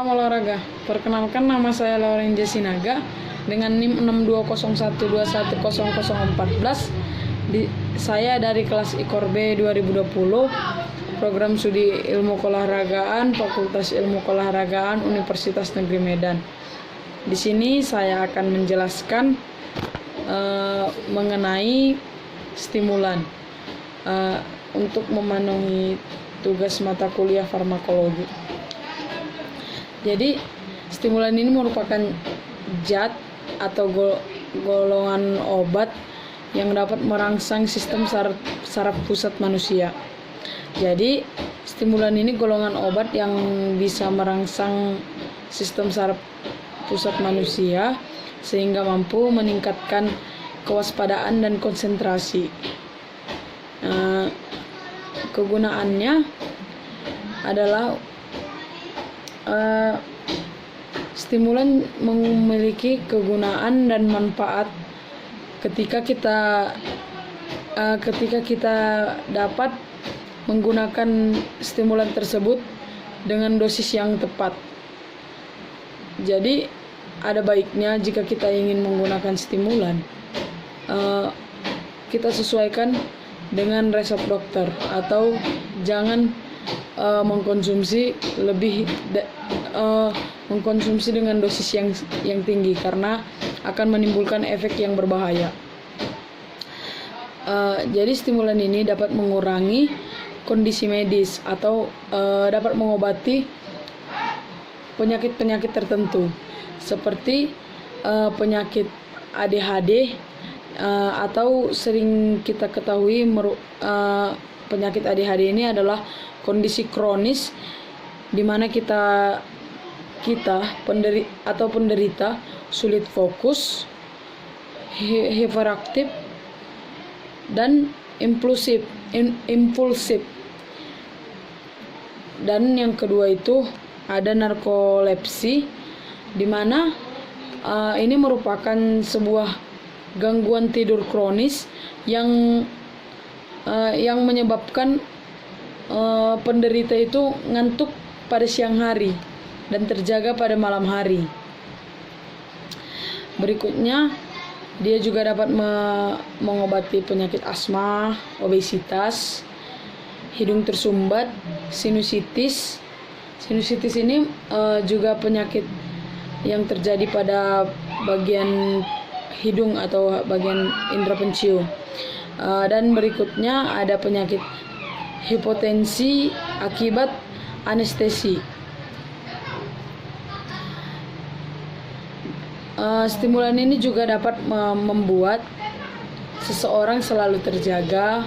Salam olahraga. Perkenalkan, nama saya Lauren Jesinaga dengan NIM 6201210014. Saya dari kelas IKOR B 2020, program studi ilmu keolahragaan, Fakultas Ilmu Keolahragaan Universitas Negeri Medan. Di sini saya akan menjelaskan mengenai stimulan untuk memenuhi tugas mata kuliah farmakologi. Jadi stimulan ini merupakan zat atau golongan obat yang dapat merangsang sistem saraf pusat manusia. Jadi stimulan ini golongan obat yang bisa merangsang sistem saraf pusat manusia sehingga mampu meningkatkan kewaspadaan dan konsentrasi. Kegunaannya adalah stimulan memiliki kegunaan dan manfaat ketika kita dapat menggunakan stimulan tersebut dengan dosis yang tepat. Jadi ada baiknya jika kita ingin menggunakan stimulan, kita sesuaikan dengan resep dokter atau jangan mengkonsumsi dengan dosis yang tinggi karena akan menimbulkan efek yang berbahaya. Jadi stimulan ini dapat mengurangi kondisi medis atau dapat mengobati penyakit-penyakit tertentu seperti penyakit ADHD atau sering kita ketahui penyakit ADHD ini adalah kondisi kronis di mana kita penderita sulit fokus, hiperaktif, dan impulsif. Dan yang kedua itu ada narkolepsi, di mana ini merupakan sebuah gangguan tidur kronis yang menyebabkan penderita itu ngantuk pada siang hari dan terjaga pada malam hari. Berikutnya, dia juga dapat mengobati penyakit asma, obesitas, hidung tersumbat, sinusitis. Sinusitis ini juga penyakit yang terjadi pada bagian hidung atau bagian indera pencium. Dan berikutnya ada penyakit hipotensi akibat anestesi. Stimulan ini juga dapat membuat seseorang selalu terjaga,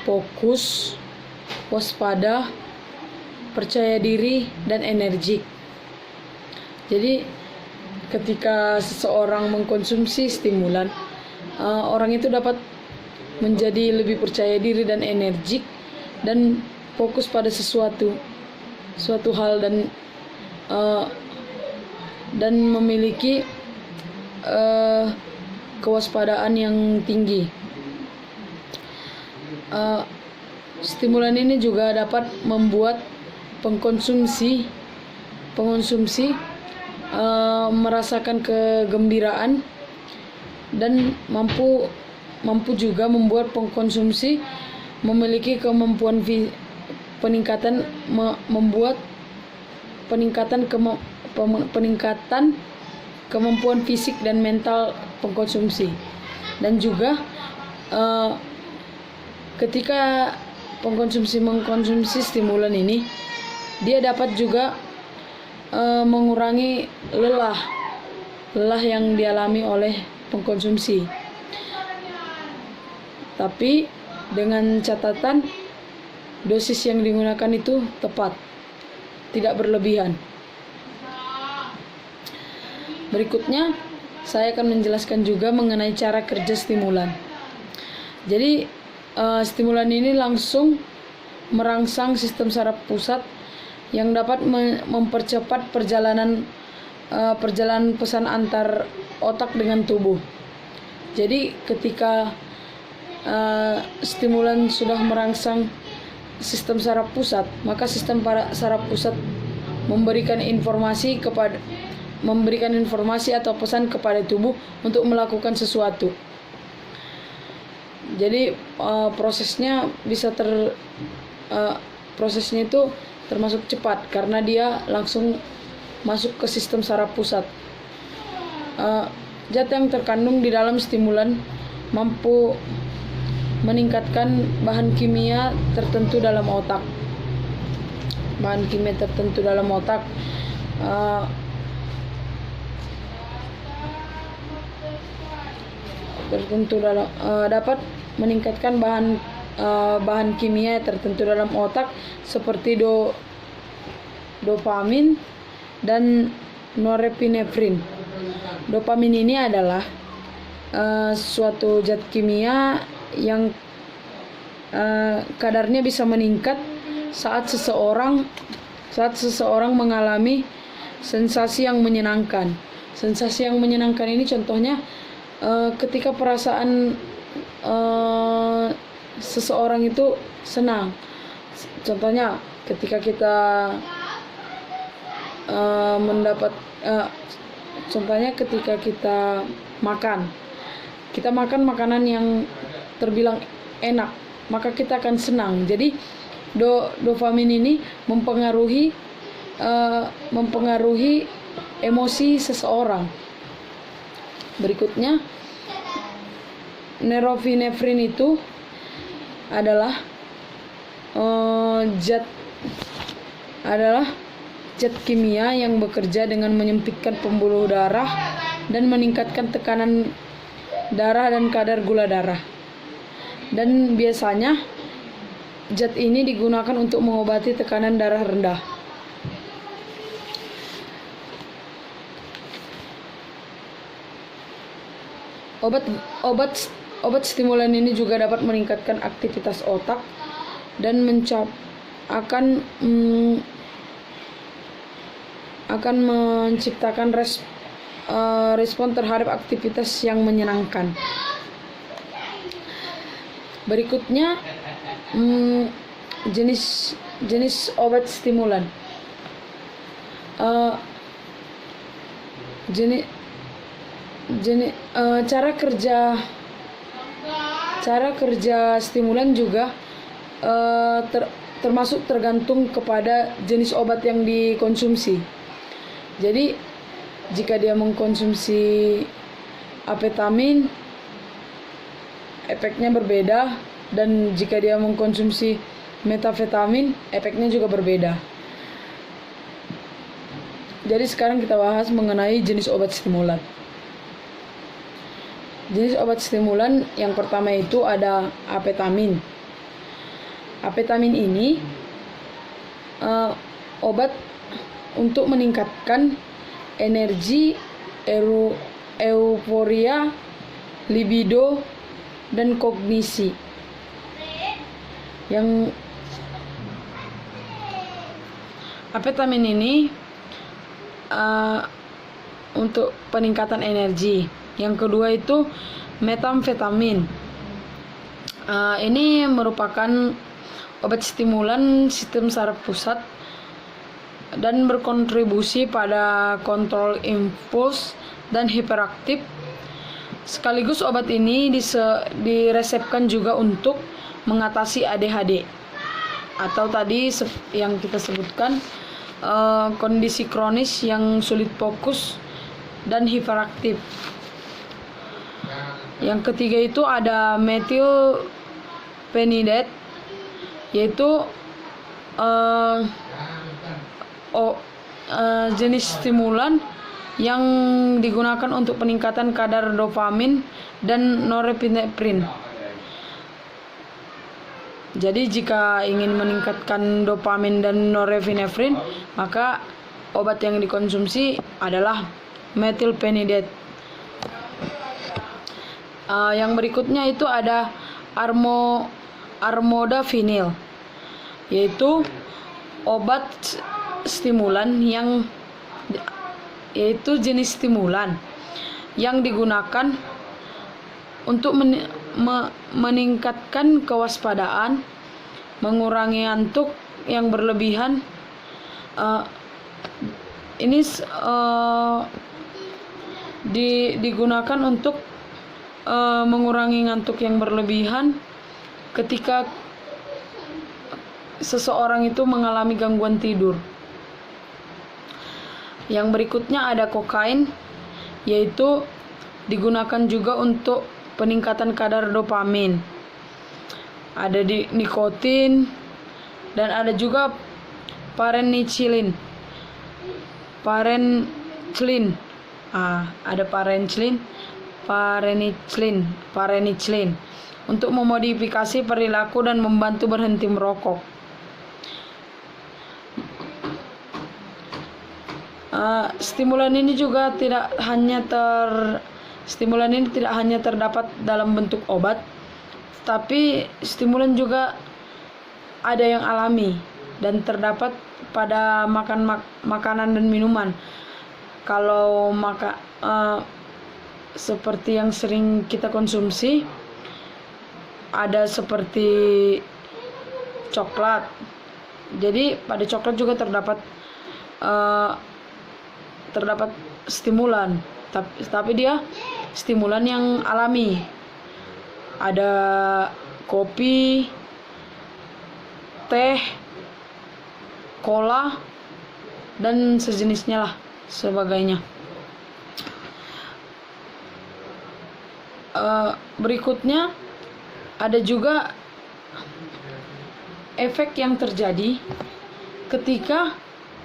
fokus, waspada, percaya diri, dan energik. Jadi ketika seseorang mengkonsumsi stimulan, orang itu dapat menjadi lebih percaya diri dan energik dan fokus pada suatu hal dan memiliki kewaspadaan yang tinggi. Stimulan ini juga dapat membuat pengkonsumsi merasakan kegembiraan dan mampu juga membuat pengkonsumsi memiliki kemampuan peningkatan kemampuan fisik dan mental pengkonsumsi. Dan juga ketika mengkonsumsi stimulan ini, dia dapat juga mengurangi lelah yang dialami oleh pengkonsumsi. Tapi dengan catatan dosis yang digunakan itu tepat, tidak berlebihan. Berikutnya saya akan menjelaskan juga mengenai cara kerja stimulan. Jadi stimulan ini langsung merangsang sistem saraf pusat yang dapat mempercepat perjalanan pesan antar otak dengan tubuh. Jadi ketika stimulan sudah merangsang sistem saraf pusat, maka sistem saraf pusat memberikan informasi atau pesan kepada tubuh untuk melakukan sesuatu. Jadi prosesnya itu termasuk cepat karena dia langsung masuk ke sistem saraf pusat. Zat yang terkandung di dalam stimulan mampu meningkatkan bahan kimia tertentu dalam otak. Dapat meningkatkan bahan kimia tertentu dalam otak seperti dopamin dan norepinefrin. Dopamin ini adalah suatu zat kimia yang kadarnya bisa meningkat saat seseorang mengalami sensasi yang menyenangkan. Sensasi yang menyenangkan ini contohnya ketika perasaan seseorang itu senang. Contohnya ketika kita ketika kita makan makanan yang terbilang enak, maka kita akan senang. Jadi dopamin ini mempengaruhi emosi seseorang. Berikutnya, norepinefrin itu adalah zat kimia yang bekerja dengan menyempitkan pembuluh darah dan meningkatkan tekanan darah dan kadar gula darah. Dan biasanya zat ini digunakan untuk mengobati tekanan darah rendah. Obat stimulan ini juga dapat meningkatkan aktivitas otak dan akan menciptakan respon terhadap aktivitas yang menyenangkan. Berikutnya jenis obat stimulan. Cara kerja stimulan juga termasuk tergantung kepada jenis obat yang dikonsumsi. Jadi jika dia mengkonsumsi amfetamin, efeknya berbeda, dan jika dia mengkonsumsi metafetamin, efeknya juga berbeda. Jadi sekarang kita bahas mengenai jenis obat stimulan. Jenis obat stimulan yang pertama itu ada amfetamin. Amfetamin ini obat untuk meningkatkan energi, euforia, libido, dan kognisi. Yang amfetamin ini untuk peningkatan energi. Yang kedua itu metamfetamin. Ini merupakan obat stimulan sistem saraf pusat dan berkontribusi pada kontrol impuls dan hiperaktif. Sekaligus obat ini diresepkan juga untuk mengatasi ADHD atau tadi yang kita sebutkan kondisi kronis yang sulit fokus dan hiperaktif. Yang ketiga itu ada methylphenidate, yaitu jenis stimulan yang digunakan untuk peningkatan kadar dopamin dan norepinefrin. Jadi jika ingin meningkatkan dopamin dan norepinefrin, maka obat yang dikonsumsi adalah methylphenidate. Yang berikutnya itu ada armodafinil, yaitu obat stimulan yaitu jenis stimulan yang digunakan untuk meningkatkan kewaspadaan, mengurangi ngantuk yang berlebihan, ini digunakan untuk mengurangi ngantuk yang berlebihan ketika seseorang itu mengalami gangguan tidur. Yang berikutnya ada kokain, yaitu digunakan juga untuk peningkatan kadar dopamin. Ada di nikotin, dan ada juga parenicillin. Ada parenicillin untuk memodifikasi perilaku dan membantu berhenti merokok. Stimulan ini tidak hanya terdapat dalam bentuk obat, tapi stimulan juga ada yang alami dan terdapat pada makanan dan minuman. Kalau seperti yang sering kita konsumsi, ada seperti coklat. Jadi pada coklat juga terdapat stimulan, tapi dia stimulan yang alami. Ada kopi, teh, cola, dan sejenisnya lah sebagainya. Berikutnya ada juga efek yang terjadi ketika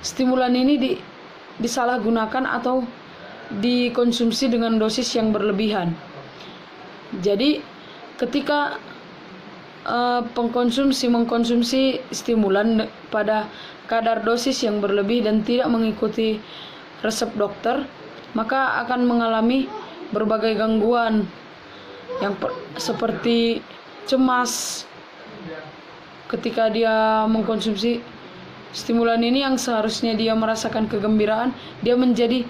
stimulan ini disalahgunakan atau dikonsumsi dengan dosis yang berlebihan. Jadi ketika mengkonsumsi stimulan pada kadar dosis yang berlebih dan tidak mengikuti resep dokter, maka akan mengalami berbagai gangguan yang seperti cemas. Ketika dia mengkonsumsi stimulan ini yang seharusnya dia merasakan kegembiraan, dia menjadi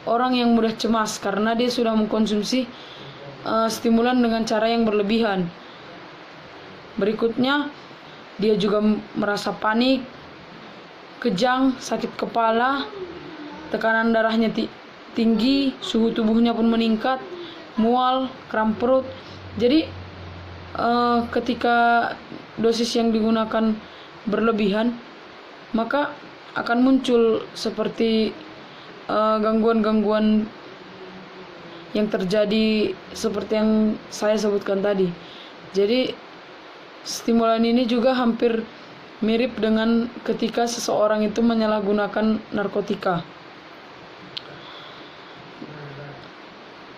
orang yang mudah cemas karena dia sudah mengkonsumsi stimulan dengan cara yang berlebihan. Berikutnya, dia juga merasa panik, kejang, sakit kepala, tekanan darahnya tinggi, suhu tubuhnya pun meningkat, mual, kram perut. Jadi ketika dosis yang digunakan berlebihan, maka akan muncul seperti gangguan-gangguan yang terjadi seperti yang saya sebutkan tadi. Jadi stimulan ini juga hampir mirip dengan ketika seseorang itu menyalahgunakan narkotika.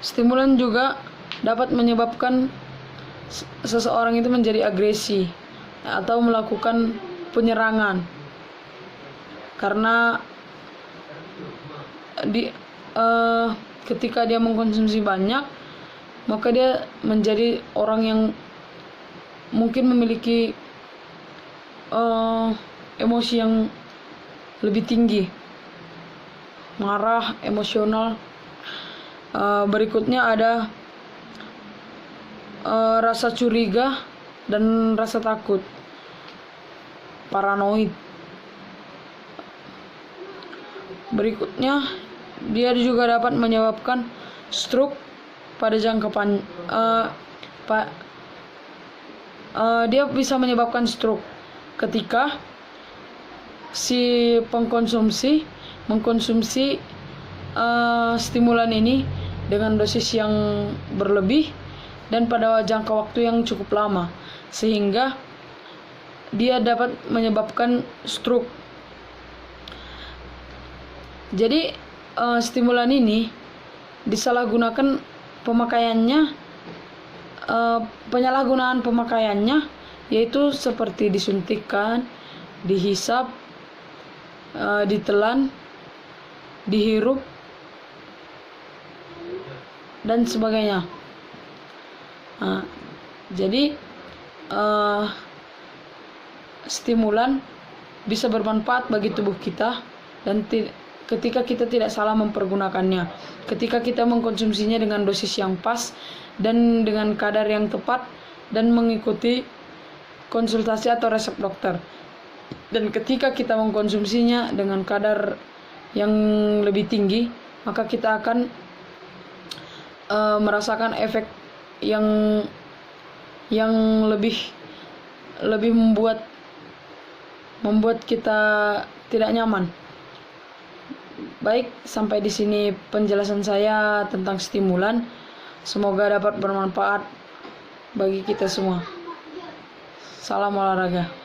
Stimulan juga dapat menyebabkan seseorang itu menjadi agresi atau melakukan penyerangan, karena ketika dia mengkonsumsi banyak, maka dia menjadi orang yang mungkin memiliki emosi yang lebih tinggi, marah, emosional. Berikutnya ada rasa curiga dan rasa takut, paranoid. Berikutnya, dia juga dapat menyebabkan stroke pada jangka panjang. Dia bisa menyebabkan stroke ketika si pengkonsumsi mengkonsumsi stimulan ini dengan dosis yang berlebih dan pada jangka waktu yang cukup lama, sehingga dia dapat menyebabkan stroke. Jadi stimulan ini disalahgunakan pemakaiannya, penyalahgunaan pemakaiannya yaitu seperti disuntikkan, dihisap, ditelan, dihirup, dan sebagainya. Jadi stimulan bisa bermanfaat bagi tubuh kita dan ketika kita tidak salah mempergunakannya, ketika kita mengkonsumsinya dengan dosis yang pas dan dengan kadar yang tepat dan mengikuti konsultasi atau resep dokter, dan ketika kita mengkonsumsinya dengan kadar yang lebih tinggi, maka kita akan merasakan efek yang lebih membuat kita tidak nyaman. Baik, sampai di sini penjelasan saya tentang stimulan. Semoga dapat bermanfaat bagi kita semua. Salam olahraga.